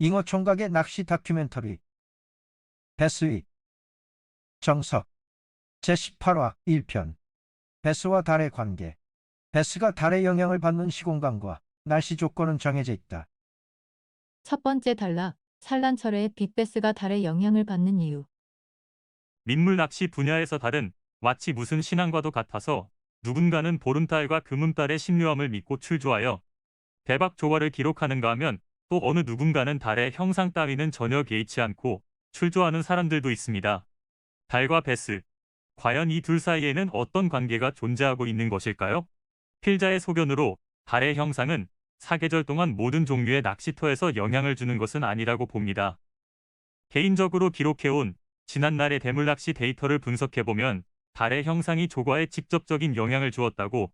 잉어 총각의 낚시 다큐멘터리 베스위 정석 제18화 1편 베스와 달의 관계. 베스가 달의 영향을 받는 시공간과 날씨 조건은 정해져 있다. 첫 번째 단락, 산란철에 빅베스가 달의 영향을 받는 이유. 민물 낚시 분야에서 달은 마치 무슨 신앙과도 같아서 누군가는 보름달과 금음달의 신묘함을 믿고 출조하여 대박 조화를 기록하는가 하면 또 어느 누군가는 달의 형상 따위는 전혀 개의치 않고 출조하는 사람들도 있습니다. 달과 베스, 과연 이 둘 사이에는 어떤 관계가 존재하고 있는 것일까요? 필자의 소견으로 달의 형상은 사계절 동안 모든 종류의 낚시터에서 영향을 주는 것은 아니라고 봅니다. 개인적으로 기록해온 지난날의 대물낚시 데이터를 분석해보면 달의 형상이 조과에 직접적인 영향을 주었다고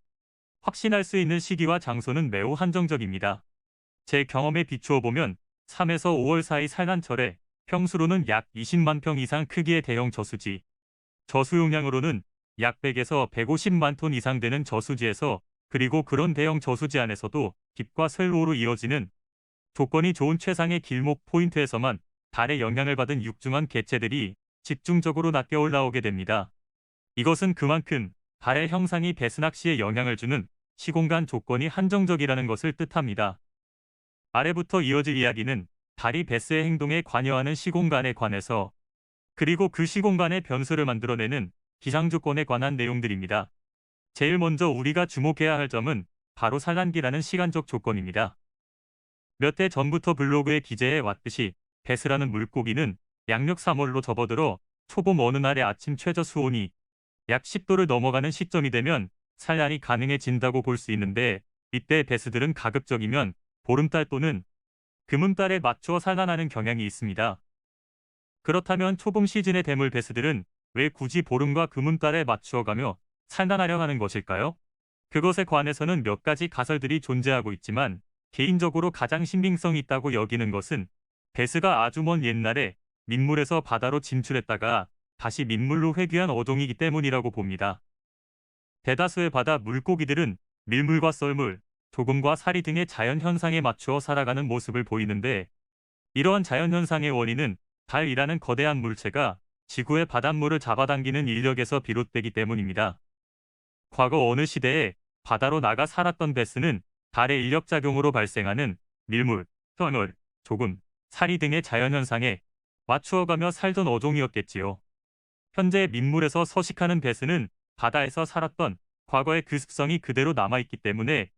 확신할 수 있는 시기와 장소는 매우 한정적입니다. 제 경험에 비추어 보면 3에서 5월 사이 산란철에 평수로는 약 20만 평 이상 크기의 대형 저수지, 저수용량으로는 약 100에서 150만 톤 이상 되는 저수지에서, 그리고 그런 대형 저수지 안에서도 깁과 쇠로로 이어지는 조건이 좋은 최상의 길목 포인트에서만 달의 영향을 받은 육중한 개체들이 집중적으로 낚여 올라오게 됩니다. 이것은 그만큼 달의 형상이 베스낚시에 영향을 주는 시공간 조건이 한정적이라는 것을 뜻합니다. 아래부터 이어질 이야기는 달이 베스의 행동에 관여하는 시공간에 관해서, 그리고 그 시공간의 변수를 만들어내는 기상조건에 관한 내용들입니다. 제일 먼저 우리가 주목해야 할 점은 바로 산란기라는 시간적 조건입니다. 몇 해 전부터 블로그에 기재해 왔듯이 베스라는 물고기는 양력 3월로 접어들어 초봄 어느 날의 아침 최저 수온이 약 10도를 넘어가는 시점이 되면 산란이 가능해진다고 볼 수 있는데, 이때 베스들은 가급적이면 보름달 또는 금음달에 맞추어 산란하는 경향이 있습니다. 그렇다면 초봄 시즌의 대물 베스들은 왜 굳이 보름과 금음달에 맞추어 가며 산란하려 하는 것일까요? 그것에 관해서는 몇 가지 가설들이 존재하고 있지만, 개인적으로 가장 신빙성이 있다고 여기는 것은 베스가 아주 먼 옛날에 민물에서 바다로 진출했다가 다시 민물로 회귀한 어종이기 때문이라고 봅니다. 대다수의 바다 물고기들은 밀물과 썰물, 조금과 사리 등의 자연현상에 맞추어 살아가는 모습을 보이는데, 이러한 자연현상의 원인은 달이라는 거대한 물체가 지구의 바닷물을 잡아당기는 인력에서 비롯되기 때문입니다. 과거 어느 시대에 바다로 나가 살았던 베스는 달의 인력작용으로 발생하는 밀물, 썰물, 조금, 사리 등의 자연현상에 맞추어가며 살던 어종이었겠지요. 현재 민물에서 서식하는 베스는 바다에서 살았던 과거의 그 습성이 그대로 남아있기 때문에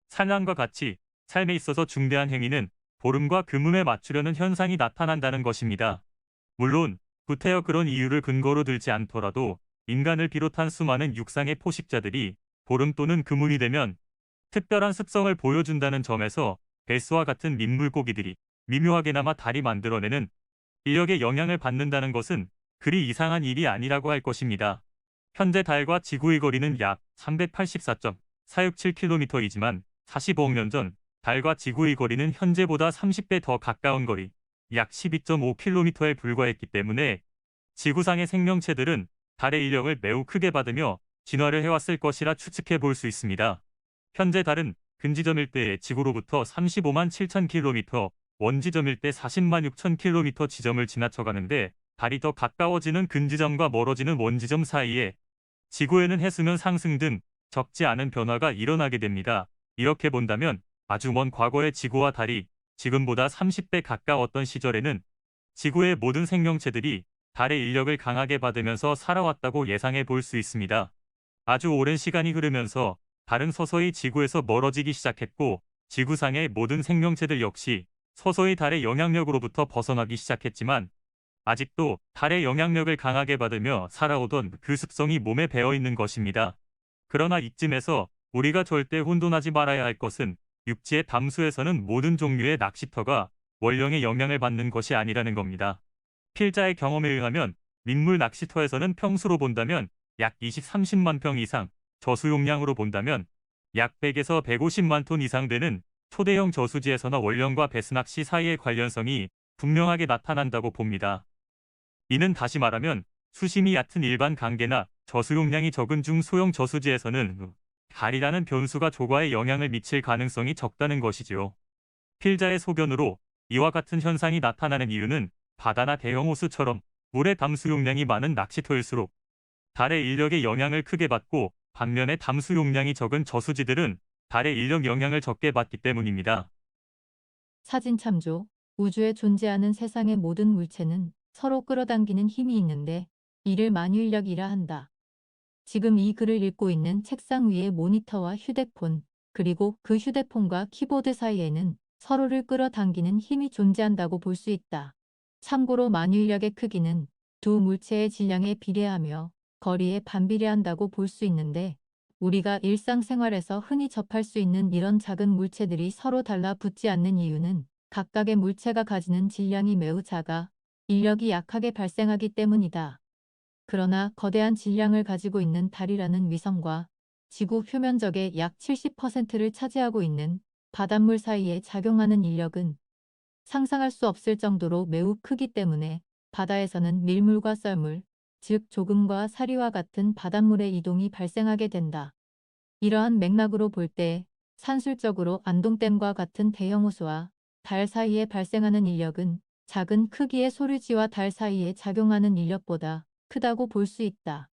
산란과 같이 삶에 있어서 중대한 행위는 보름과 금음에 맞추려는 현상이 나타난다는 것입니다. 물론 구태여 그런 이유를 근거로 들지 않더라도 인간을 비롯한 수많은 육상의 포식자들이 보름 또는 금음이 되면 특별한 습성을 보여준다는 점에서 베스와 같은 민물고기들이 미묘하게나마 달이 만들어내는 인력에 영향을 받는다는 것은 그리 이상한 일이 아니라고 할 것입니다. 현재 달과 지구의 거리는 약 384.467km이지만 45억 년 전 달과 지구의 거리는 현재보다 30배 더 가까운 거리, 약 12.5km에 불과했기 때문에 지구상의 생명체들은 달의 인력을 매우 크게 받으며 진화를 해왔을 것이라 추측해 볼 수 있습니다. 현재 달은 근지점 일대의 지구로부터 35만 7천 km, 원지점 일대 40만 6천 km 지점을 지나쳐가는데, 달이 더 가까워지는 근지점과 멀어지는 원지점 사이에 지구에는 해수면 상승 등 적지 않은 변화가 일어나게 됩니다. 이렇게 본다면 아주 먼 과거의 지구와 달이 지금보다 30배 가까웠던 시절에는 지구의 모든 생명체들이 달의 인력을 강하게 받으면서 살아왔다고 예상해 볼 수 있습니다. 아주 오랜 시간이 흐르면서 달은 서서히 지구에서 멀어지기 시작했고, 지구상의 모든 생명체들 역시 서서히 달의 영향력으로부터 벗어나기 시작했지만, 아직도 달의 영향력을 강하게 받으며 살아오던 그 습성이 몸에 배어있는 것입니다. 그러나 이쯤에서 우리가 절대 혼돈하지 말아야 할 것은 육지의 담수에서는 모든 종류의 낚시터가 월령의 영향을 받는 것이 아니라는 겁니다. 필자의 경험에 의하면 민물 낚시터에서는 평수로 본다면 약 20-30만 평 이상, 저수용량으로 본다면 약 100에서 150만 톤 이상 되는 초대형 저수지에서나 월령과 베스낚시 사이의 관련성이 분명하게 나타난다고 봅니다. 이는 다시 말하면 수심이 얕은 일반 강계나 저수용량이 적은 중소형 저수지에서는 달이라는 변수가 조과에 영향을 미칠 가능성이 적다는 것이지요. 필자의 소견으로 이와 같은 현상이 나타나는 이유는 바다나 대형 호수처럼 물의 담수 용량이 많은 낚시터일수록 달의 인력의 영향을 크게 받고 반면에 담수 용량이 적은 저수지들은 달의 인력 영향을 적게 받기 때문입니다. 사진 참조. 우주에 존재하는 세상의 모든 물체는 서로 끌어당기는 힘이 있는데 이를 만유인력이라 한다. 지금 이 글을 읽고 있는 책상 위의 모니터와 휴대폰, 그리고 그 휴대폰과 키보드 사이에는 서로를 끌어당기는 힘이 존재한다고 볼 수 있다. 참고로 만유인력의 크기는 두 물체의 질량에 비례하며 거리에 반비례한다고 볼 수 있는데 우리가 일상생활에서 흔히 접할 수 있는 이런 작은 물체들이 서로 달라붙지 않는 이유는 각각의 물체가 가지는 질량이 매우 작아 인력이 약하게 발생하기 때문이다. 그러나 거대한 질량을 가지고 있는 달이라는 위성과 지구 표면적의 약 70%를 차지하고 있는 바닷물 사이에 작용하는 인력은 상상할 수 없을 정도로 매우 크기 때문에 바다에서는 밀물과 썰물, 즉 조금과 사리와 같은 바닷물의 이동이 발생하게 된다. 이러한 맥락으로 볼 때 산술적으로 안동댐과 같은 대형 호수와 달 사이에 발생하는 인력은 작은 크기의 소류지와 달 사이에 작용하는 인력보다 크다고 볼 수 있다.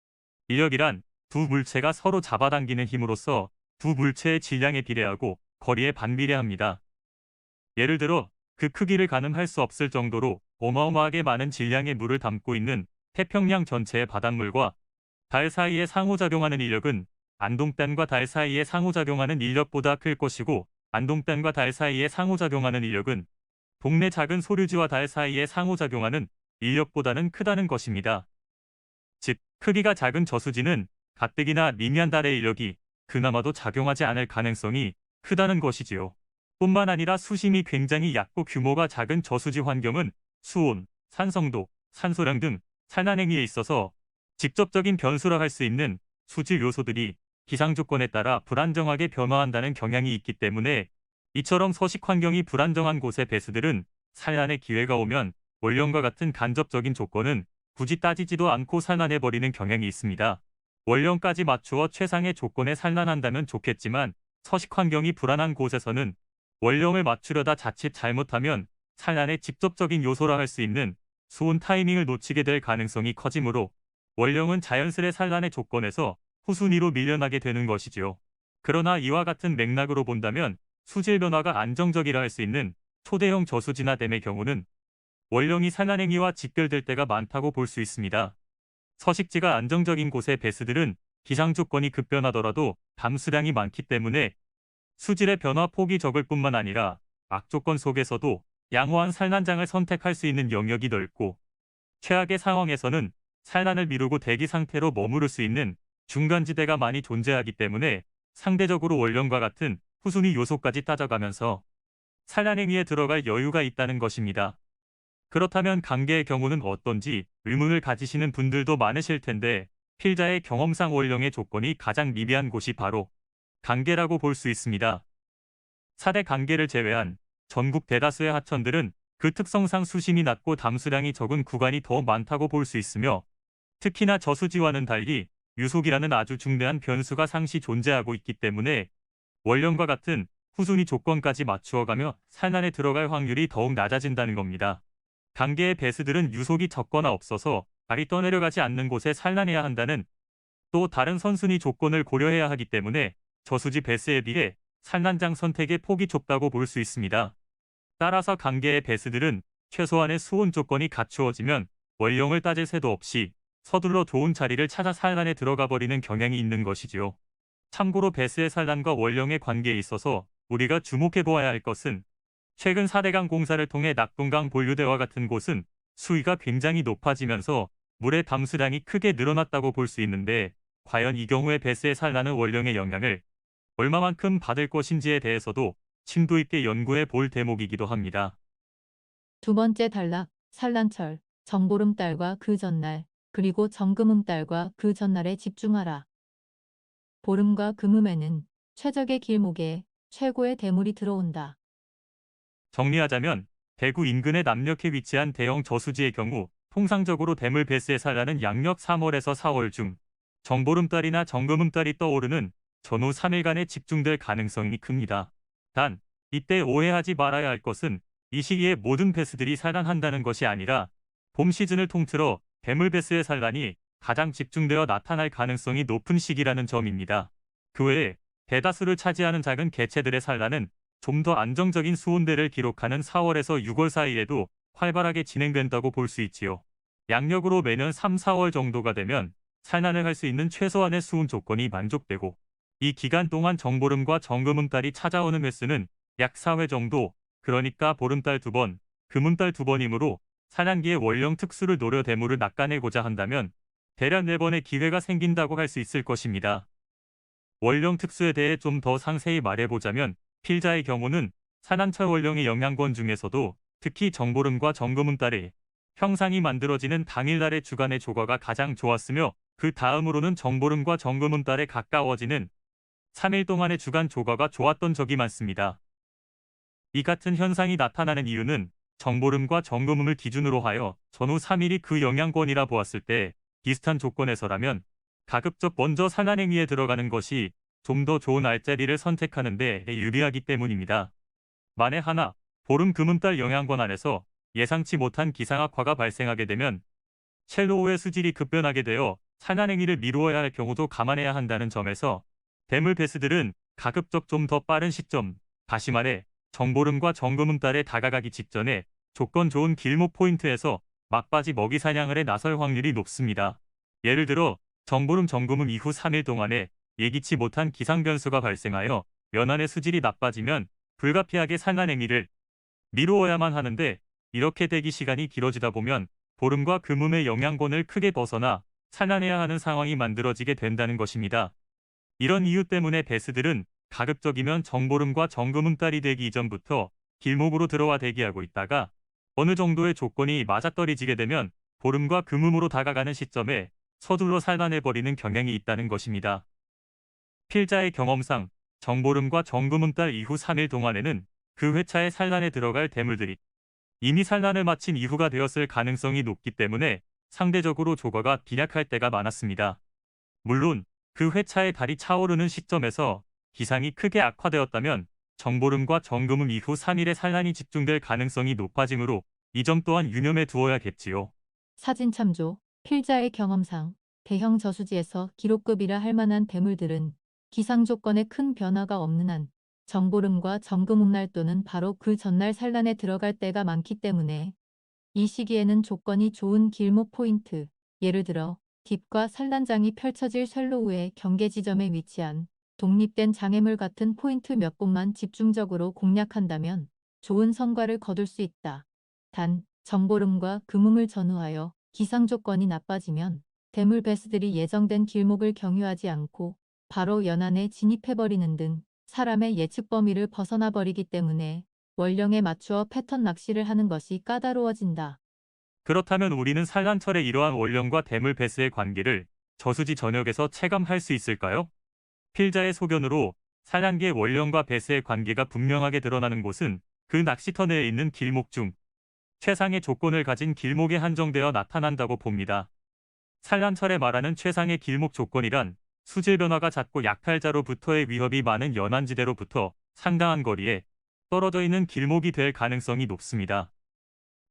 인력이란 두 물체가 서로 잡아당기는 힘으로써 두 물체의 질량에 비례하고 거리에 반비례합니다. 예를 들어 그 크기를 가늠할 수 없을 정도로 어마어마하게 많은 질량의 물을 담고 있는 태평양 전체의 바닷물과 달 사이에 상호작용하는 인력은 안동댐과 달 사이에 상호작용하는 인력보다 클 것이고 안동댐과 달 사이에 상호작용하는 인력은 동네 작은 소류지와 달 사이에 상호작용하는 인력보다는 크다는 것입니다. 즉, 크기가 작은 저수지는 가뜩이나 미미한 달의 인력이 그나마도 작용하지 않을 가능성이 크다는 것이지요. 뿐만 아니라 수심이 굉장히 얕고 규모가 작은 저수지 환경은 수온, 산성도, 산소량 등 산란행위에 있어서 직접적인 변수라 할 수 있는 수질 요소들이 기상 조건에 따라 불안정하게 변화한다는 경향이 있기 때문에 이처럼 서식 환경이 불안정한 곳의 배수들은 산란의 기회가 오면 원령과 같은 간접적인 조건은 굳이 따지지도 않고 산란해버리는 경향이 있습니다. 원령까지 맞추어 최상의 조건에 산란한다면 좋겠지만 서식 환경이 불안한 곳에서는 원령을 맞추려다 자칫 잘못하면 산란의 직접적인 요소라 할 수 있는 수온 타이밍을 놓치게 될 가능성이 커지므로 원령은 자연스레 산란의 조건에서 후순위로 밀려나게 되는 것이지요. 그러나 이와 같은 맥락으로 본다면 수질 변화가 안정적이라 할 수 있는 초대형 저수지나 댐의 경우는 원령이 산란행위와 직결될 때가 많다고 볼 수 있습니다. 서식지가 안정적인 곳의 배수들은 기상 조건이 급변하더라도 담수량이 많기 때문에 수질의 변화 폭이 적을 뿐만 아니라 악조건 속에서도 양호한 산란장을 선택할 수 있는 영역이 넓고 최악의 상황에서는 산란을 미루고 대기 상태로 머무를 수 있는 중간지대가 많이 존재하기 때문에 상대적으로 원령과 같은 후순위 요소까지 따져가면서 산란행위에 들어갈 여유가 있다는 것입니다. 그렇다면 강계의 경우는 어떤지 의문을 가지시는 분들도 많으실 텐데 필자의 경험상 원령의 조건이 가장 미비한 곳이 바로 강계라고 볼 수 있습니다. 4대 강계를 제외한 전국 대다수의 하천들은 그 특성상 수심이 낮고 담수량이 적은 구간이 더 많다고 볼 수 있으며 특히나 저수지와는 달리 유속이라는 아주 중대한 변수가 상시 존재하고 있기 때문에 원령과 같은 후순위 조건까지 맞추어가며 산란에 들어갈 확률이 더욱 낮아진다는 겁니다. 강계의 배수들은 유속이 적거나 없어서 발이 떠내려가지 않는 곳에 산란해야 한다는 또 다른 선순위 조건을 고려해야 하기 때문에 저수지 배수에 비해 산란장 선택의 폭이 좁다고 볼 수 있습니다. 따라서 강계의 배수들은 최소한의 수온 조건이 갖추어지면 원령을 따질 새도 없이 서둘러 좋은 자리를 찾아 산란에 들어가 버리는 경향이 있는 것이지요. 참고로 배수의 산란과 원령의 관계에 있어서 우리가 주목해 보아야 할 것은 최근 4대강 공사를 통해 낙동강 본류대와 같은 곳은 수위가 굉장히 높아지면서 물의 담수량이 크게 늘어났다고 볼 수 있는데 과연 이 경우에 배수의 산란은 원령의 영향을 얼마만큼 받을 것인지에 대해서도 심도 있게 연구해 볼 대목이기도 합니다. 두 번째 단락, 산란철, 정보름달과 그 전날, 그리고 정금음달과 그 전날에 집중하라. 보름과 금음에는 최적의 길목에 최고의 대물이 들어온다. 정리하자면 대구 인근의 남녘에 위치한 대형 저수지의 경우 통상적으로 대물 배수의 산란은 양력 3월에서 4월 중 정보름달이나 정금음달이 떠오르는 전후 3일간에 집중될 가능성이 큽니다. 단, 이때 오해하지 말아야 할 것은 이 시기에 모든 베스들이 산란한다는 것이 아니라 봄 시즌을 통틀어 대물 베스의 산란이 가장 집중되어 나타날 가능성이 높은 시기라는 점입니다. 그 외에 대다수를 차지하는 작은 개체들의 산란은 좀 더 안정적인 수온대를 기록하는 4월에서 6월 사이에도 활발하게 진행된다고 볼 수 있지요. 양력으로 매년 3, 4월 정도가 되면 산란을 할 수 있는 최소한의 수온 조건이 만족되고 이 기간 동안 정보름과 정금음달이 찾아오는 횟수는 약 4회 정도, 그러니까 보름달 2번, 금음달 2번이므로 산란기의 원령 특수를 노려 대물을 낚아내고자 한다면 대략 4번의 기회가 생긴다고 할 수 있을 것입니다. 원령 특수에 대해 좀 더 상세히 말해보자면 필자의 경우는 산란철 원령의 영양권 중에서도 특히 정보름과 정금음달의 형상이 만들어지는 당일날의 주간의 조과가 가장 좋았으며 그 다음으로는 정보름과 정금음달에 가까워지는 3일 동안의 주간 조과가 좋았던 적이 많습니다. 이 같은 현상이 나타나는 이유는 정보름과 정금음을 기준으로 하여 전후 3일이 그 영양권이라 보았을 때 비슷한 조건에서라면 가급적 먼저 산란 행위에 들어가는 것이 좀 더 좋은 알짜리를 선택하는 데 유리하기 때문입니다. 만에 하나 보름 금음달 영양권 안에서 예상치 못한 기상악화가 발생하게 되면 첼로우의 수질이 급변하게 되어 산란 행위를 미루어야 할 경우도 감안해야 한다는 점에서 대물 베스들은 가급적 좀 더 빠른 시점, 다시 말해 정보름과 정금음달에 다가가기 직전에 조건 좋은 길목 포인트에서 막바지 먹이 사냥을 해 나설 확률이 높습니다. 예를 들어 정보름 정금음 이후 3일 동안에 예기치 못한 기상 변수가 발생하여 연안의 수질이 나빠지면 불가피하게 산란 행위를 미루어야만 하는데 이렇게 대기 시간이 길어지다 보면 보름과 금음의 영양권을 크게 벗어나 산란해야 하는 상황이 만들어지게 된다는 것입니다. 이런 이유 때문에 베스들은 가급적이면 정보름과 정금음달이 되기 이전부터 길목으로 들어와 대기하고 있다가 어느 정도의 조건이 맞아떨어지게 되면 보름과 금음으로 다가가는 시점에 서둘러 산란해버리는 경향이 있다는 것입니다. 필자의 경험상 정보름과 정금음달 이후 3일 동안에는 그 회차에 산란에 들어갈 대물들이 이미 산란을 마친 이후가 되었을 가능성이 높기 때문에 상대적으로 조과가 빈약할 때가 많았습니다. 물론 그 회차에 달이 차오르는 시점에서 기상이 크게 악화되었다면 정보름과 정금음 이후 3일의 산란이 집중될 가능성이 높아지므로 이 점 또한 유념해 두어야겠지요. 사진 참조. 필자의 경험상 대형 저수지에서 기록급이라 할 만한 대물들은 기상 조건에 큰 변화가 없는 한 정보름과 정금음날 또는 바로 그 전날 산란에 들어갈 때가 많기 때문에 이 시기에는 조건이 좋은 길목 포인트, 예를 들어 딥과 산란장이 펼쳐질 셜로우의 경계 지점에 위치한 독립된 장애물 같은 포인트 몇 곳만 집중적으로 공략한다면 좋은 성과를 거둘 수 있다. 단, 정보름과 금음을 전후하여 기상 조건이 나빠지면 대물 베스들이 예정된 길목을 경유하지 않고 바로 연안에 진입해버리는 등 사람의 예측 범위를 벗어나 버리기 때문에 원령에 맞추어 패턴 낚시를 하는 것이 까다로워진다. 그렇다면 우리는 산란철의 이러한 원령과 대물 베스의 관계를 저수지 전역에서 체감할 수 있을까요? 필자의 소견으로 산란기의 원령과 베스의 관계가 분명하게 드러나는 곳은 그 낚시터 내에 있는 길목 중 최상의 조건을 가진 길목에 한정되어 나타난다고 봅니다. 산란철에 말하는 최상의 길목 조건이란 수질 변화가 잦고 약탈자로부터의 위협이 많은 연안지대로부터 상당한 거리에 떨어져 있는 길목이 될 가능성이 높습니다.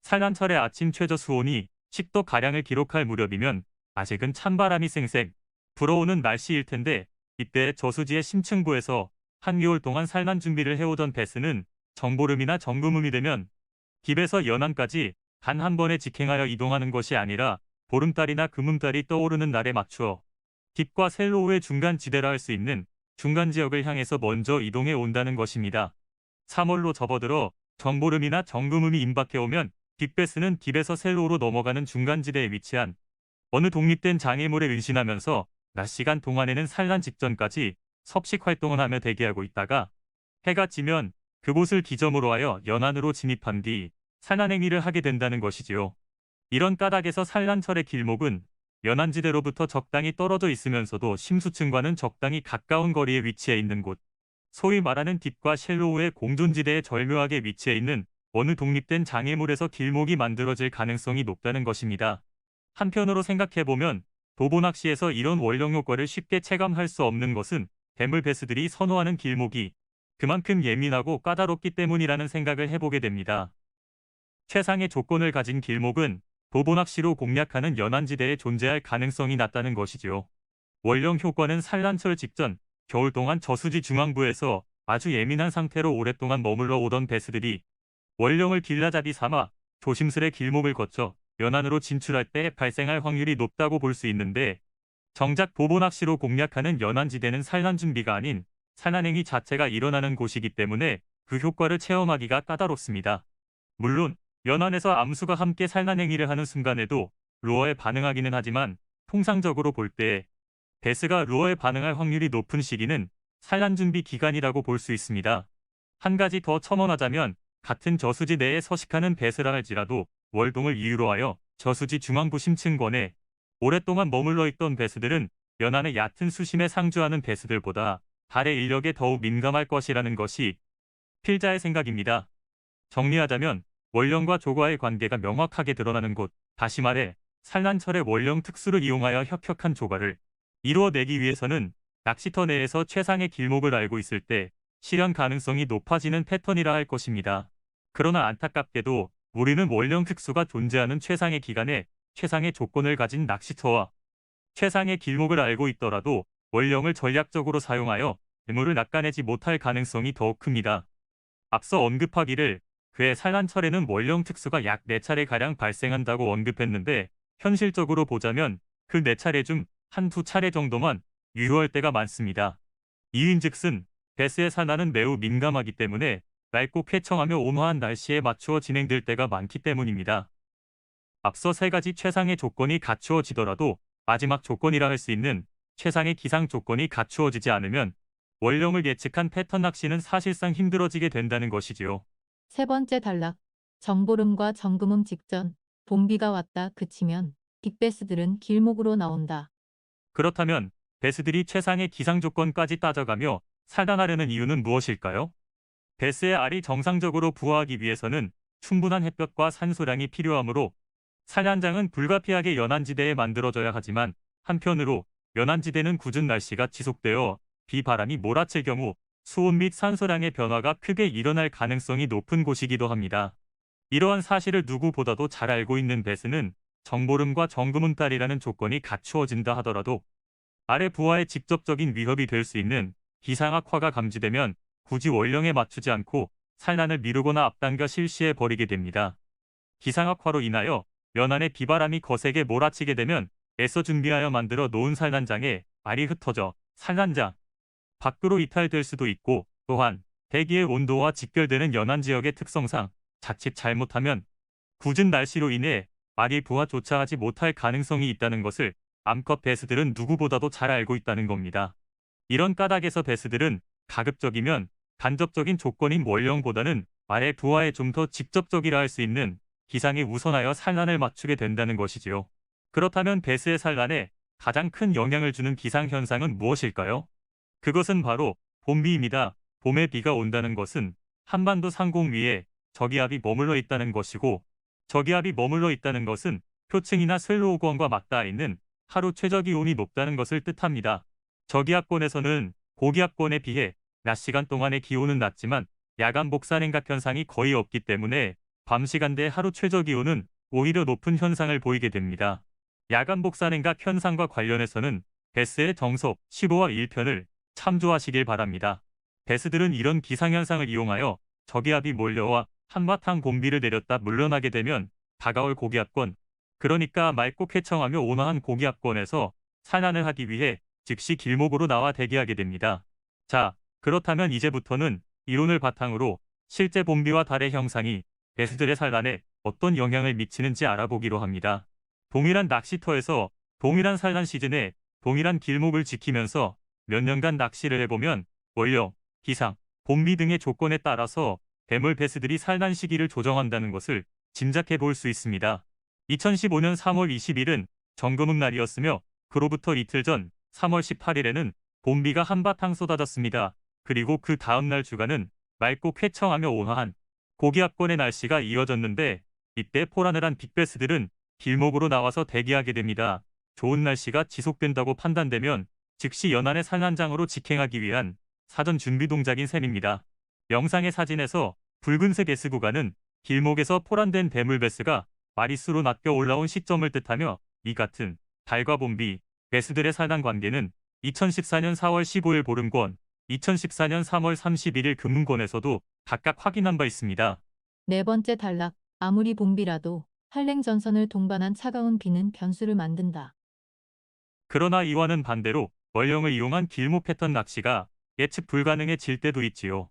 산란철의 아침 최저 수온이 10도가량을 기록할 무렵이면 아직은 찬바람이 쌩쌩 불어오는 날씨일 텐데 이때 저수지의 심층부에서 한겨울 동안 산란 준비를 해오던 베스는 정보름이나 정금음이 되면 딥에서 연안까지 단 한 번에 직행하여 이동하는 것이 아니라 보름달이나 금음달이 떠오르는 날에 맞추어 딥과 셀로우의 중간 지대라 할 수 있는 중간 지역을 향해서 먼저 이동해 온다는 것입니다. 3월로 접어들어 정보름이나 정금음이 임박해 오면 딥베스는 딥에서 셀로우로 넘어가는 중간 지대에 위치한 어느 독립된 장애물에 은신하면서 낮 시간 동안에는 산란 직전까지 섭식 활동을 하며 대기하고 있다가 해가 지면 그곳을 기점으로 하여 연안으로 진입한 뒤 산란 행위를 하게 된다는 것이지요. 이런 까닭에서 산란철의 길목은 연안지대로부터 적당히 떨어져 있으면서도 심수층과는 적당히 가까운 거리에 위치해 있는 곳, 소위 말하는 딥과 쉘로우의 공존지대에 절묘하게 위치해 있는 어느 독립된 장애물에서 길목이 만들어질 가능성이 높다는 것입니다. 한편으로 생각해보면 도보낚시에서 이런 원령 효과를 쉽게 체감할 수 없는 것은 대물 베스들이 선호하는 길목이 그만큼 예민하고 까다롭기 때문이라는 생각을 해보게 됩니다. 최상의 조건을 가진 길목은 도보낚시로 공략하는 연안지대에 존재할 가능성이 낮다는 것이지요. 원령 효과는 산란철 직전 겨울 동안 저수지 중앙부에서 아주 예민한 상태로 오랫동안 머물러 오던 배스들이 원령을 길라잡이 삼아 조심스레 길목을 거쳐 연안으로 진출할 때 발생할 확률이 높다고 볼 수 있는데, 정작 도보낚시로 공략하는 연안지대는 산란 준비가 아닌 산란행위 자체가 일어나는 곳이기 때문에 그 효과를 체험하기가 까다롭습니다. 물론 연안에서 암수가 함께 산란행위를 하는 순간에도 루어에 반응하기는 하지만, 통상적으로 볼 때 배스가 루어에 반응할 확률이 높은 시기는 산란 준비 기간이라고 볼 수 있습니다. 한 가지 더 첨언하자면, 같은 저수지 내에 서식하는 배스라 할지라도 월동을 이유로 하여 저수지 중앙부 심층권에 오랫동안 머물러 있던 배스들은 연안의 얕은 수심에 상주하는 배스들보다 달의 인력에 더욱 민감할 것이라는 것이 필자의 생각입니다. 정리하자면 원령과 조과의 관계가 명확하게 드러나는 곳, 다시 말해 산란철의 원령 특수를 이용하여 혁혁한 조과를 이루어내기 위해서는 낚시터 내에서 최상의 길목을 알고 있을 때 실현 가능성이 높아지는 패턴이라 할 것입니다. 그러나 안타깝게도 우리는 원령 특수가 존재하는 최상의 기간에 최상의 조건을 가진 낚시터와 최상의 길목을 알고 있더라도 원령을 전략적으로 사용하여 대물을 낚아내지 못할 가능성이 더욱 큽니다. 앞서 언급하기를 그해 산란철에는 원령 특수가 약 4차례가량 발생한다고 언급했는데, 현실적으로 보자면 그 4차례 중 한두 차례 정도만 유효할 때가 많습니다. 이인즉슨 배스의 산란은 매우 민감하기 때문에 맑고 쾌청하며 온화한 날씨에 맞추어 진행될 때가 많기 때문입니다. 앞서 3가지 최상의 조건이 갖추어지더라도 마지막 조건이라 할 수 있는 최상의 기상 조건이 갖추어지지 않으면 원령을 예측한 패턴 낚시는 사실상 힘들어지게 된다는 것이지요. 세 번째 단락. 정보름과 정금음 직전. 봄비가 왔다 그치면 빅베스들은 길목으로 나온다. 그렇다면 배스들이 최상의 기상 조건까지 따져가며 산란하려는 이유는 무엇일까요? 배스의 알이 정상적으로 부화하기 위해서는 충분한 햇볕과 산소량이 필요하므로 산란장은 불가피하게 연안지대에 만들어져야 하지만, 한편으로 연안지대는 궂은 날씨가 지속되어 비바람이 몰아칠 경우 수온 및 산소량의 변화가 크게 일어날 가능성이 높은 곳이기도 합니다. 이러한 사실을 누구보다도 잘 알고 있는 배스는 정보름과 정금음달이라는 조건이 갖추어진다 하더라도 알의 부화에 직접적인 위협이 될 수 있는 기상악화가 감지되면 굳이 원령에 맞추지 않고 산란을 미루거나 앞당겨 실시해 버리게 됩니다. 기상악화로 인하여 연안에 비바람이 거세게 몰아치게 되면 애써 준비하여 만들어 놓은 산란장에 알이 흩어져 산란장 밖으로 이탈될 수도 있고, 또한 대기의 온도와 직결되는 연안 지역의 특성상 자칫 잘못하면 궂은 날씨로 인해 알이 부화조차 하지 못할 가능성이 있다는 것을 암컷 배스들은 누구보다도 잘 알고 있다는 겁니다. 이런 까닭에서 배스들은 가급적이면 간접적인 조건인 원령보다는 알의 부화에 좀 더 직접적이라 할 수 있는 기상에 우선하여 산란을 맞추게 된다는 것이지요. 그렇다면 배스의 산란에 가장 큰 영향을 주는 기상현상은 무엇일까요? 그것은 바로 봄비입니다. 봄에 비가 온다는 것은 한반도 상공 위에 저기압이 머물러 있다는 것이고, 저기압이 머물러 있다는 것은 표층이나 슬로우권과 맞닿아 있는 하루 최저기온이 높다는 것을 뜻합니다. 저기압권에서는 고기압권에 비해 낮 시간 동안의 기온은 낮지만 야간 복사냉각 현상이 거의 없기 때문에 밤 시간대 하루 최저기온은 오히려 높은 현상을 보이게 됩니다. 야간 복사냉각 현상과 관련해서는 배스의 정석 15화 1편을 참조하시길 바랍니다. 배스들은 이런 기상현상을 이용하여 저기압이 몰려와 한바탕 봄비를 내렸다 물러나게 되면 다가올 고기압권, 그러니까 맑고 쾌청하며 온화한 고기압권에서 산란을 하기 위해 즉시 길목으로 나와 대기하게 됩니다. 자, 그렇다면 이제부터는 이론을 바탕으로 실제 봄비와 달의 형상이 배스들의 산란에 어떤 영향을 미치는지 알아보기로 합니다. 동일한 낚시터에서 동일한 산란 시즌에 동일한 길목을 지키면서 몇 년간 낚시를 해보면 원령, 기상, 봄비 등의 조건에 따라서 대물 배스들이 산란 시기를 조정한다는 것을 짐작해 볼 수 있습니다. 2015년 3월 20일은 정금음 날이었으며, 그로부터 이틀 전 3월 18일에는 봄비가 한바탕 쏟아졌습니다. 그리고 그 다음날 주간은 맑고 쾌청하며 온화한 고기압권의 날씨가 이어졌는데, 이때 포라늘한 빅베스들은 길목으로 나와서 대기하게 됩니다. 좋은 날씨가 지속된다고 판단되면 즉시 연안의 산란장으로 직행하기 위한 사전 준비 동작인 셈입니다. 영상의 사진에서 붉은색 S 구간은 길목에서 포란된 대물배스가 마리수로 낚여 올라온 시점을 뜻하며, 이 같은 달과 봄비, 배스들의 산란 관계는 2014년 4월 15일 보름권, 2014년 3월 31일 금음권에서도 각각 확인한 바 있습니다. 네 번째 단락. 아무리 봄비라도 한랭전선을 동반한 차가운 비는 변수를 만든다. 그러나 이와는 반대로 월령을 이용한 길목 패턴 낚시가 예측 불가능해질 때도 있지요.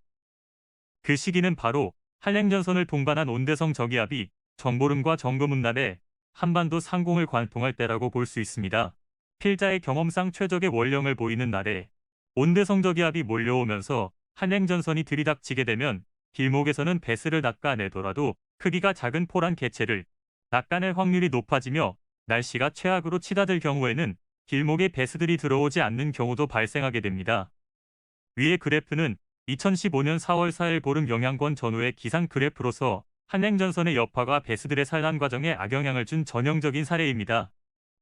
그 시기는 바로 한랭전선을 동반한 온대성 저기압이 정보름과 정금음날에 한반도 상공을 관통할 때라고 볼 수 있습니다. 필자의 경험상 최적의 월령을 보이는 날에 온대성 저기압이 몰려오면서 한랭전선이 들이닥치게 되면 길목에서는 배스를 낚아내더라도 크기가 작은 포란 개체를 낚아낼 확률이 높아지며, 날씨가 최악으로 치닫을 경우에는 길목에 배스들이 들어오지 않는 경우도 발생하게 됩니다. 위의 그래프는 2015년 4월 4일 보름 영향권 전후의 기상 그래프로서 한랭전선의 여파가 배스들의 산란 과정에 악영향을 준 전형적인 사례입니다.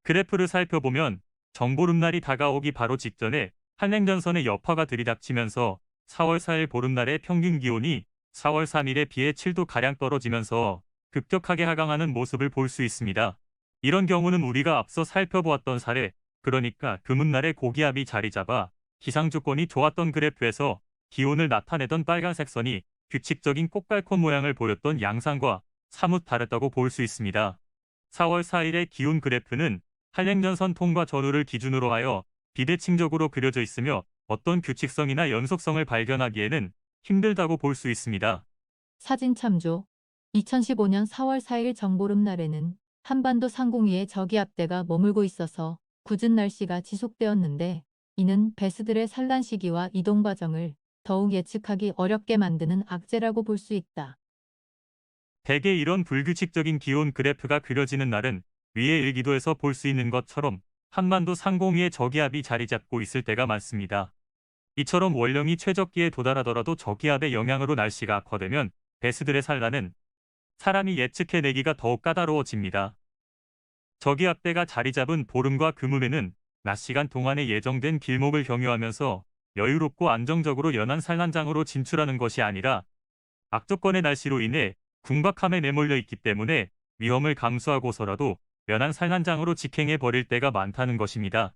그래프를 살펴보면 정보름날이 다가오기 바로 직전에 한랭전선의 여파가 들이닥치면서 4월 4일 보름날의 평균 기온이 4월 3일에 비해 7도가량 떨어지면서 급격하게 하강하는 모습을 볼 수 있습니다. 이런 경우는 우리가 앞서 살펴보았던 사례, 그러니까 금음날에 고기압이 자리 잡아 기상 조건이 좋았던 그래프에서 기온을 나타내던 빨간색 선이 규칙적인 꽃갈콘 모양을 보였던 양상과 사뭇 다르다고 볼 수 있습니다. 4월 4일의 기온 그래프는 한랭전선 통과 전후를 기준으로 하여 비대칭적으로 그려져 있으며 어떤 규칙성이나 연속성을 발견하기에는 힘들다고 볼 수 있습니다. 사진 참조. 2015년 4월 4일 정보름날에는 한반도 상공 위에 저기압대가 머물고 있어서 궂은 날씨가 지속되었는데, 이는 배스들의 산란 시기와 이동 과정을 더욱 예측하기 어렵게 만드는 악재라고 볼 수 있다. 대개 이런 불규칙적인 기온 그래프가 그려지는 날은 위의 일기도에서 볼 수 있는 것처럼 한반도 상공 위에 저기압이 자리 잡고 있을 때가 많습니다. 이처럼 월령이 최적기에 도달하더라도 저기압의 영향으로 날씨가 악화되면 배스들의 산란은 사람이 예측해내기가 더욱 까다로워집니다. 저기압대가 자리 잡은 보름과 금음에는 낮 시간 동안에 예정된 길목을 경유하면서 여유롭고 안정적으로 연안 산란장으로 진출하는 것이 아니라 악조건의 날씨로 인해 궁박함에 내몰려 있기 때문에 위험을 감수하고서라도 연안 산란장으로 직행해 버릴 때가 많다는 것입니다.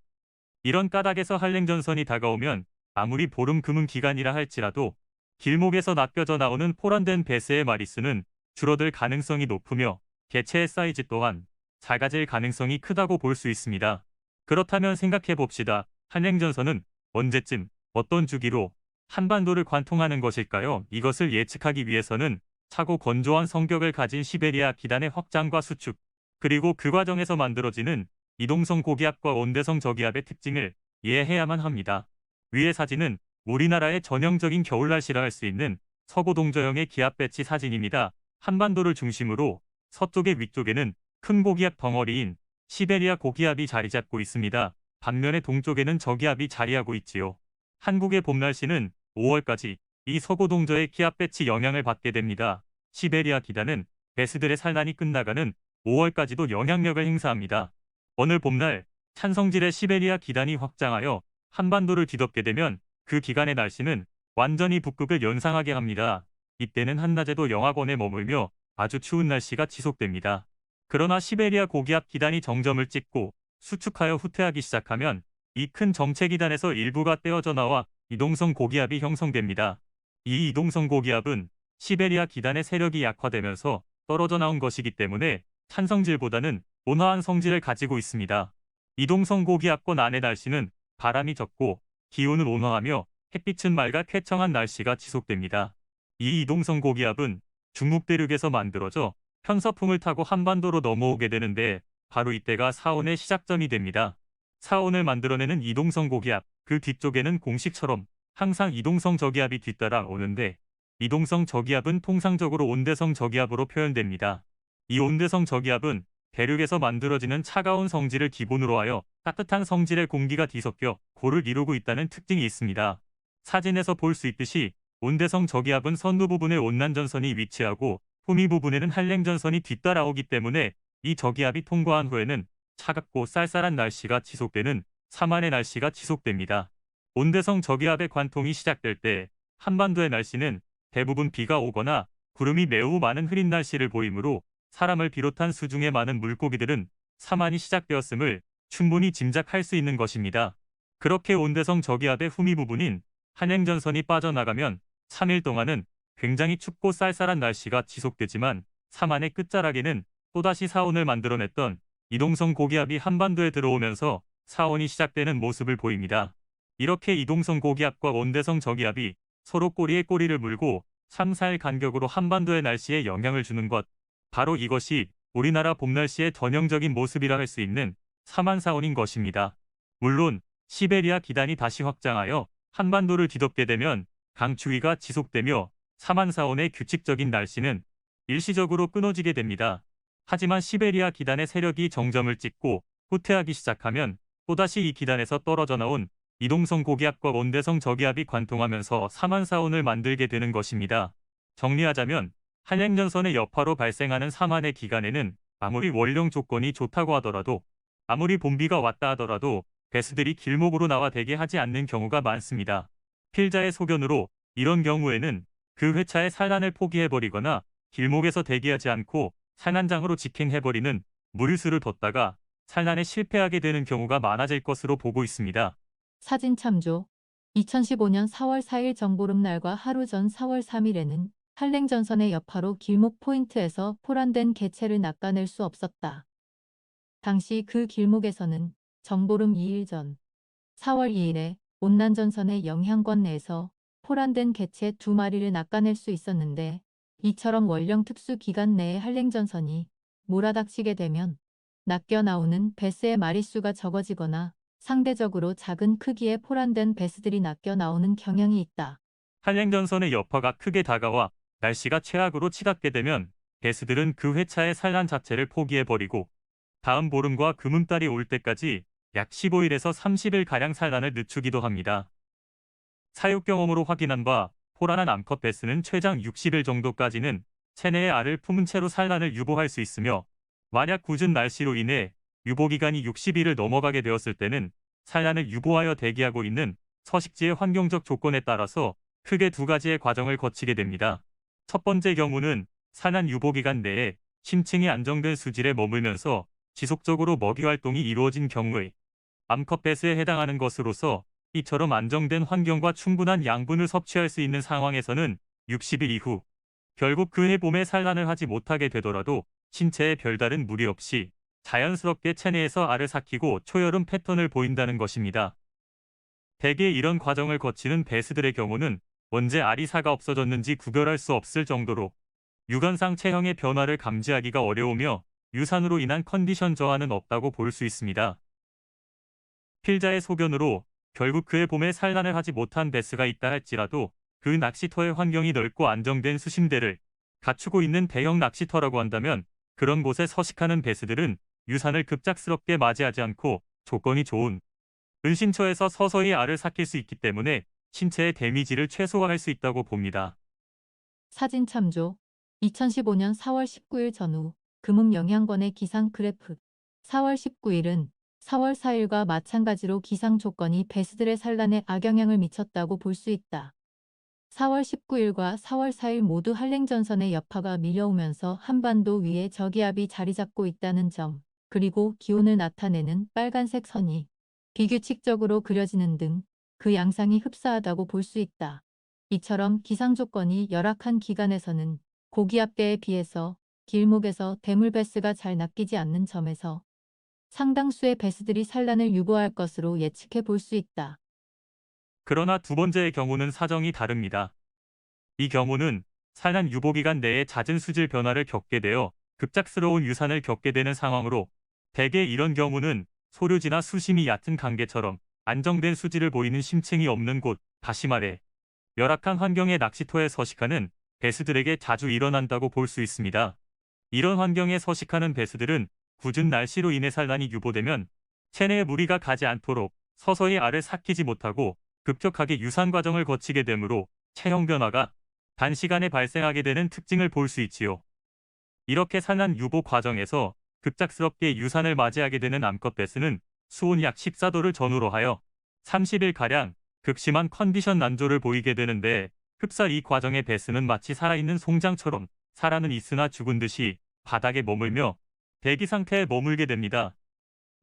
이런 까닭에서 한랭전선이 다가오면 아무리 보름 금음 기간이라 할지라도 길목에서 낚여져 나오는 포란된 배스의 마리수는 줄어들 가능성이 높으며 개체의 사이즈 또한 작아질 가능성이 크다고 볼 수 있습니다. 그렇다면 생각해 봅시다. 한랭전선은 언제쯤 어떤 주기로 한반도를 관통하는 것일까요? 이것을 예측하기 위해서는 차고 건조한 성격을 가진 시베리아 기단의 확장과 수축, 그리고 그 과정에서 만들어지는 이동성 고기압과 온대성 저기압의 특징을 이해해야만 합니다. 위의 사진은 우리나라의 전형적인 겨울 날씨라 할 수 있는 서고동저형의 기압 배치 사진입니다. 한반도를 중심으로 서쪽의 위쪽에는 큰 고기압 덩어리인 시베리아 고기압이 자리 잡고 있습니다. 반면에 동쪽에는 저기압이 자리하고 있지요. 한국의 봄 날씨는 5월까지 이 서고동저의 기압 배치 영향을 받게 됩니다. 시베리아 기단은 배스들의 산란이 끝나가는 5월까지도 영향력을 행사합니다. 어느 봄날 찬성질의 시베리아 기단이 확장하여 한반도를 뒤덮게 되면 그 기간의 날씨는 완전히 북극을 연상하게 합니다. 이때는 한낮에도 영하권에 머물며 아주 추운 날씨가 지속됩니다. 그러나 시베리아 고기압 기단이 정점을 찍고 수축하여 후퇴하기 시작하면 이 큰 정체 기단에서 일부가 떼어져 나와 이동성 고기압이 형성됩니다. 이 이동성 고기압은 시베리아 기단의 세력이 약화되면서 떨어져 나온 것이기 때문에 찬성질보다는 온화한 성질을 가지고 있습니다. 이동성 고기압권 안의 날씨는 바람이 적고 기온은 온화하며 햇빛은 맑아 쾌청한 날씨가 지속됩니다. 이 이동성 고기압은 중국 대륙에서 만들어져 편서풍을 타고 한반도로 넘어오게 되는데 바로 이때가 사온의 시작점이 됩니다. 사온을 만들어내는 이동성 고기압, 그 뒤쪽에는 공식처럼 항상 이동성 저기압이 뒤따라 오는데, 이동성 저기압은 통상적으로 온대성 저기압으로 표현됩니다. 이 온대성 저기압은 대륙에서 만들어지는 차가운 성질을 기본으로 하여 따뜻한 성질의 공기가 뒤섞여 고를 이루고 있다는 특징이 있습니다. 사진에서 볼 수 있듯이 온대성 저기압은 선두 부분에 온난전선이 위치하고 후미 부분에는 한랭전선이 뒤따라오기 때문에 이 저기압이 통과한 후에는 차갑고 쌀쌀한 날씨가 지속되는 사만의 날씨가 지속됩니다. 온대성 저기압의 관통이 시작될 때 한반도의 날씨는 대부분 비가 오거나 구름이 매우 많은 흐린 날씨를 보이므로 사람을 비롯한 수중의 많은 물고기들은 사만이 시작되었음을 충분히 짐작할 수 있는 것입니다. 그렇게 온대성 저기압의 후미 부분인 한행전선이 빠져나가면 3일 동안은 굉장히 춥고 쌀쌀한 날씨가 지속되지만 사만의 끝자락에는 또다시 사온을 만들어냈던 이동성 고기압이 한반도에 들어오면서 사온이 시작되는 모습을 보입니다. 이렇게 이동성 고기압과 온대성 저기압이 서로 꼬리에 꼬리를 물고 3, 4일 간격으로 한반도의 날씨에 영향을 주는 것, 바로 이것이 우리나라 봄 날씨의 전형적인 모습이라 할 수 있는 사만사온인 것입니다. 물론 시베리아 기단이 다시 확장하여 한반도를 뒤덮게 되면 강추위가 지속되며 사만사온의 규칙적인 날씨는 일시적으로 끊어지게 됩니다. 하지만 시베리아 기단의 세력이 정점을 찍고 후퇴하기 시작하면 또다시 이 기단에서 떨어져 나온 이동성 고기압과 온대성 저기압이 관통하면서 사만사온을 만들게 되는 것입니다. 정리하자면 한행전선의 여파로 발생하는 사만의 기간에는 아무리 원령 조건이 좋다고 하더라도, 아무리 봄비가 왔다 하더라도 배수들이 길목으로 나와 대기하지 않는 경우가 많습니다. 필자의 소견으로 이런 경우에는 그 회차의 산란을 포기해버리거나 길목에서 대기하지 않고 산란장으로 직행해버리는 무리수를 뒀다가 산란에 실패하게 되는 경우가 많아질 것으로 보고 있습니다. 사진 참조. 2015년 4월 4일 정보름날과 하루 전 4월 3일에는 한랭전선의 여파로 길목 포인트에서 포란된 개체를 낚아낼 수 없었다. 당시 그 길목에서는 정보름 2일 전 4월 2일에 온난전선의 영향권 내에서 포란된 개체 2마리를 낚아낼 수 있었는데, 이처럼 원령 특수 기간 내에 한랭전선이 몰아닥치게 되면 낚여 나오는 베스의 마리수가 적어지거나 상대적으로 작은 크기의 포란된 베스들이 낚여 나오는 경향이 있다. 한행전선의 여파가 크게 다가와 날씨가 최악으로 치닫게 되면 배수들은 그 회차의 산란 자체를 포기해버리고 다음 보름과 금음달이 올 때까지 약 15일에서 30일가량 산란을 늦추기도 합니다. 사육 경험으로 확인한 바 포란한 암컷 배스는 최장 60일 정도까지는 체내에 알을 품은 채로 산란을 유보할 수 있으며, 만약 궂은 날씨로 인해 유보기간이 60일을 넘어가게 되었을 때는 산란을 유보하여 대기하고 있는 서식지의 환경적 조건에 따라서 크게 두 가지의 과정을 거치게 됩니다. 첫 번째 경우는 산란 유보기간 내에 심층이 안정된 수질에 머물면서 지속적으로 먹이 활동이 이루어진 경우의 암컷 배스에 해당하는 것으로서, 이처럼 안정된 환경과 충분한 양분을 섭취할 수 있는 상황에서는 60일 이후 결국 그해 봄에 산란을 하지 못하게 되더라도 신체에 별다른 무리 없이 자연스럽게 체내에서 알을 삭히고 초여름 패턴을 보인다는 것입니다. 대개 이런 과정을 거치는 배스들의 경우는 언제 알이 사가 없어졌는지 구별할 수 없을 정도로 육안상 체형의 변화를 감지하기가 어려우며 유산으로 인한 컨디션 저하는 없다고 볼 수 있습니다. 필자의 소견으로 결국 그해 봄에 산란을 하지 못한 배스가 있다 할지라도 그 낚시터의 환경이 넓고 안정된 수심대를 갖추고 있는 대형 낚시터라고 한다면 그런 곳에 서식하는 배스들은 유산을 급작스럽게 맞이하지 않고 조건이 좋은 은신처에서 서서히 알을 삭힐 수 있기 때문에 신체의 데미지를 최소화할 수 있다고 봅니다. 사진 참조. 2015년 4월 19일 전후 금음 영향권의 기상 그래프. 4월 19일은 4월 4일과 마찬가지로 기상 조건이 배스들의 산란에 악영향을 미쳤다고 볼 수 있다. 4월 19일과 4월 4일 모두 한랭전선의 여파가 밀려오면서 한반도 위에 저기압이 자리 잡고 있다는 점, 그리고 기온을 나타내는 빨간색 선이 비규칙적으로 그려지는 등 그 양상이 흡사하다고 볼 수 있다. 이처럼 기상 조건이 열악한 기간에서는 고기압대에 비해서 길목에서 대물 배스가 잘 낚이지 않는 점에서 상당수의 배스들이 산란을 유보할 것으로 예측해 볼 수 있다. 그러나 두 번째의 경우는 사정이 다릅니다. 이 경우는 산란 유보기간 내에 잦은 수질 변화를 겪게 되어 급작스러운 유산을 겪게 되는 상황으로, 대개 이런 경우는 소류지나 수심이 얕은 강계처럼 안정된 수질을 보이는 심층이 없는 곳, 다시 말해 열악한 환경의 낚시터에 서식하는 배스들에게 자주 일어난다고 볼 수 있습니다. 이런 환경에 서식하는 배스들은 궂은 날씨로 인해 산란이 유보되면 체내에 무리가 가지 않도록 서서히 알을 삭히지 못하고 급격하게 유산 과정을 거치게 되므로 체형 변화가 단시간에 발생하게 되는 특징을 볼 수 있지요. 이렇게 산란 유보 과정에서 급작스럽게 유산을 맞이하게 되는 암컷 배스는 수온 약 14도를 전후로 하여 30일가량 극심한 컨디션 난조를 보이게 되는데, 흡사 이 과정의 베스는 마치 살아있는 송장처럼 살아는 있으나 죽은 듯이 바닥에 머물며 대기 상태에 머물게 됩니다.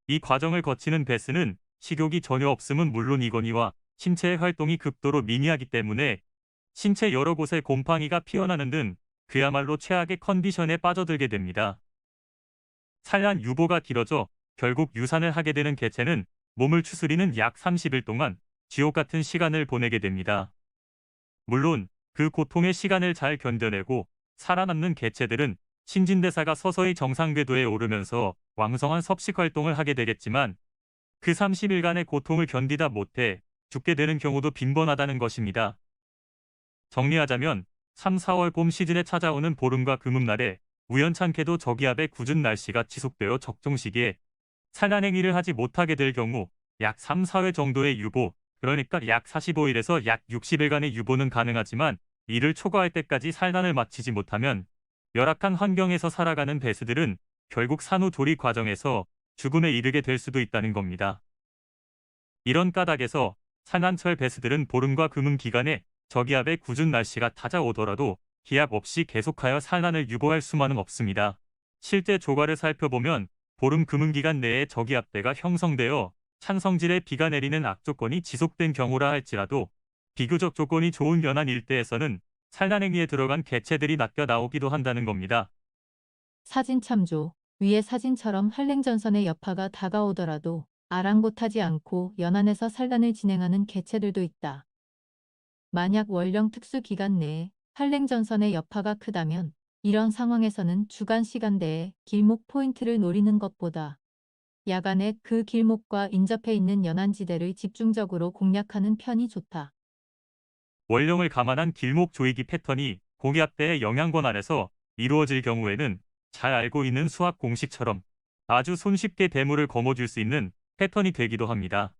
이 과정을 거치는 베스는 식욕이 전혀 없음은 물론이거니와 신체의 활동이 극도로 미미하기 때문에 신체 여러 곳에 곰팡이가 피어나는 등 그야말로 최악의 컨디션에 빠져들게 됩니다. 산란 유보가 길어져 결국 유산을 하게 되는 개체는 몸을 추스리는 약 30일 동안 지옥 같은 시간을 보내게 됩니다. 물론 그 고통의 시간을 잘 견뎌내고 살아남는 개체들은 신진대사가 서서히 정상 궤도에 오르면서 왕성한 섭식 활동을 하게 되겠지만 그 30일간의 고통을 견디다 못해 죽게 되는 경우도 빈번하다는 것입니다. 정리하자면 3, 4월 봄 시즌에 찾아오는 보름과 금음날에 우연찮게도 저기압의 궂은 날씨가 지속되어 적정 시기에 산란 행위를 하지 못하게 될 경우 약 3, 4회 정도의 유보, 그러니까 약 45일에서 약 60일간의 유보는 가능하지만 이를 초과할 때까지 산란을 마치지 못하면 열악한 환경에서 살아가는 베스들은 결국 산후 조리 과정에서 죽음에 이르게 될 수도 있다는 겁니다. 이런 까닭에서 산란철 베스들은 보름과 금음 기간에 저기압의 궂은 날씨가 찾아오더라도 기합 없이 계속하여 산란을 유보할 수만은 없습니다. 실제 조과를 살펴보면 보름 금음 기간 내에 저기압대가 형성되어 찬성질의 비가 내리는 악조건이 지속된 경우라 할지라도 비교적 조건이 좋은 연안 일대에서는 산란 행위에 들어간 개체들이 낚여 나오기도 한다는 겁니다. 사진 참조. 위의 사진처럼 한랭전선의 여파가 다가오더라도 아랑곳하지 않고 연안에서 산란을 진행하는 개체들도 있다. 만약 월령 특수 기간 내에 한랭전선의 여파가 크다면 이런 상황에서는 주간 시간대에 길목 포인트를 노리는 것보다 야간에 그 길목과 인접해 있는 연안지대를 집중적으로 공략하는 편이 좋다. 월령을 감안한 길목 조이기 패턴이 고기압대의 영향권 아래서 이루어질 경우에는 잘 알고 있는 수학 공식처럼 아주 손쉽게 대물을 거머쥘 수 있는 패턴이 되기도 합니다.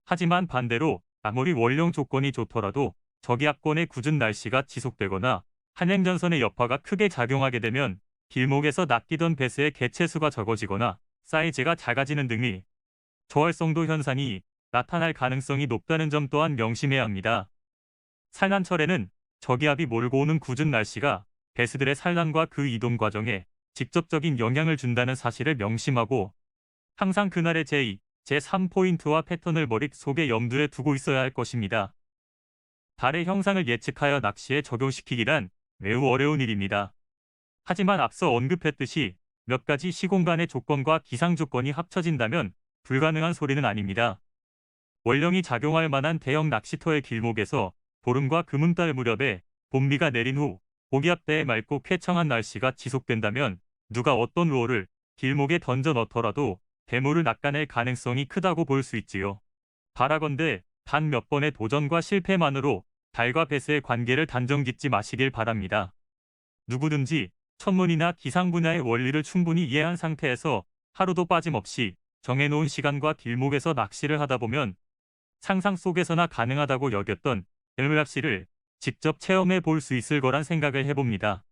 하지만 반대로 아무리 월령 조건이 좋더라도 저기압권의 궂은 날씨가 지속되거나 한행전선의 여파가 크게 작용하게 되면 길목에서 낚이던 베스의 개체수가 적어지거나 사이즈가 작아지는 등의 저활성도 현상이 나타날 가능성이 높다는 점 또한 명심해야 합니다. 산란철에는 저기압이 몰고 오는 궂은 날씨가 베스들의 산란과 그 이동 과정에 직접적인 영향을 준다는 사실을 명심하고 항상 그날의 제2, 제3포인트와 패턴을 머릿속에 염두에 두고 있어야 할 것입니다. 달의 형상을 예측하여 낚시에 적용시키기란 매우 어려운 일입니다. 하지만 앞서 언급했듯이 몇 가지 시공간의 조건과 기상 조건이 합쳐진다면 불가능한 소리는 아닙니다. 월령이 작용할 만한 대형 낚시터의 길목에서 보름과 금음달 무렵에 봄비가 내린 후 고기압대에 맑고 쾌청한 날씨가 지속된다면 누가 어떤 루어를 길목에 던져 넣더라도 대물을 낚아낼 가능성이 크다고 볼 수 있지요. 바라건대 단 몇 번의 도전과 실패만으로 달과 베스의 관계를 단정짓지 마시길 바랍니다. 누구든지 천문이나 기상 분야의 원리를 충분히 이해한 상태에서 하루도 빠짐없이 정해놓은 시간과 길목에서 낚시를 하다 보면 상상 속에서나 가능하다고 여겼던 대물 낚시를 직접 체험해 볼 수 있을 거란 생각을 해봅니다.